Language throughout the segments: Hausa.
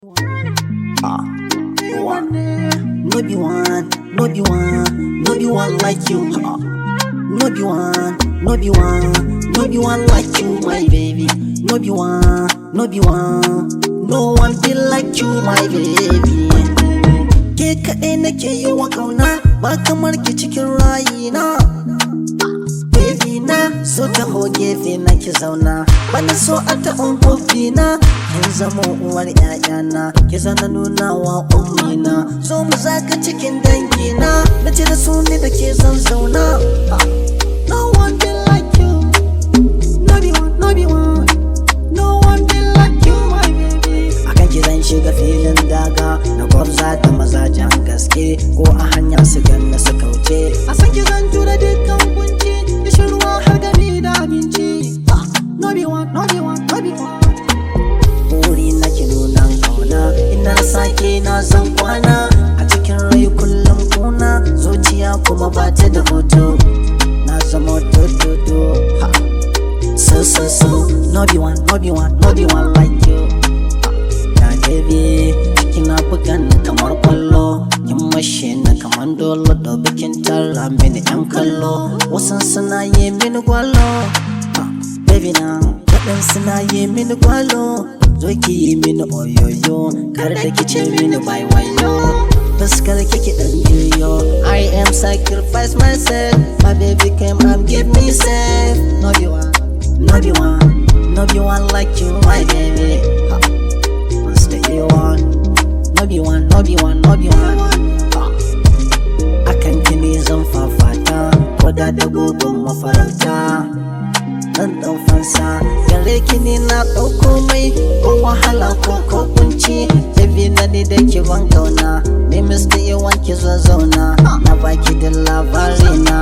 No be one, no be one, no be one like you. No be one, no be one, no be one like you, my baby. No be one, no be one, no one be like you, my baby. Ke kaɗai nake yi wa ƙauna, ba kamar ki cikin rayina. Baby na, so taho gefe na ki zauna, bana so a taɓin kofi na. Kin zama uwar ƴaƴana, ki zana nuna wa ummina. Zo mu zaka cikin dangina, na ce da su ne da ke zan zauna. No one be like you, no be one, no be one, no one be like you, my baby. Akan ki zan shiga filin daga, na gwabza da mazajen gaske, ko a hanya su ganna su kauce. A san ki zan tura dukkan kunci, ishin ruwa har gami da abinci. No be one, no be one, no be one. Buri na ki nunan kauna, ina sake na zan kwana, a cikin rai kullum kuna, zuciya kuma ba ta da hoto. Na zama do, so, no be one, no be one, no be one like you. Na baby, kina bugan kamar kwallo, kin mashe na kamar dolo, da bikin tara mini yan kallo, wasan suna yi mini gwalo. Baby na, waɗansu suna yi mini gwalo, zo ki yi mini oyoyo, kar da ki ce mini bai wayo. Fuskar kiki dan juyo, I am sacrifice myself, my baby came and give me safe. No be one, no be one, no be one like you, my baby. Stay you one, no be one, no be one, no be one. Akan kini zan fafata, koda da gobin mafarauta. Dan fansa, gare kini na ɗauko mai, ko wahala ko kunci. Baby na ni da ki ban kauna, me mista yawan ki zo zauna, na baki da labari na.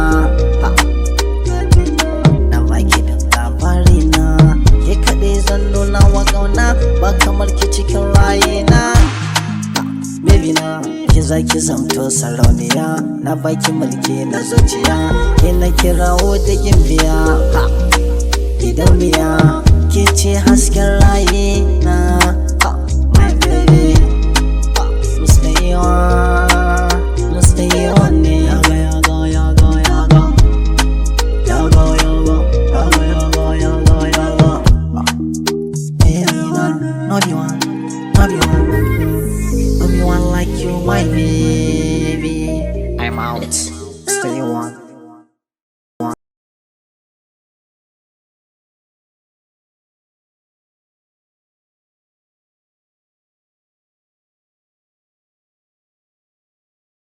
Na baki da labari na, ke kaɗai zan nuna wa kauna, ba kamar ki cikin rayina. Baby na, ki za ki zamto sarauniya, na baki mulki na zuciya, ke na kirawo da gimbiya. Gidauniya, ke ce hasken rayina, my baby. Stay on ne. No be one, no be one, no be one like you, my baby. I'm out. Stay on.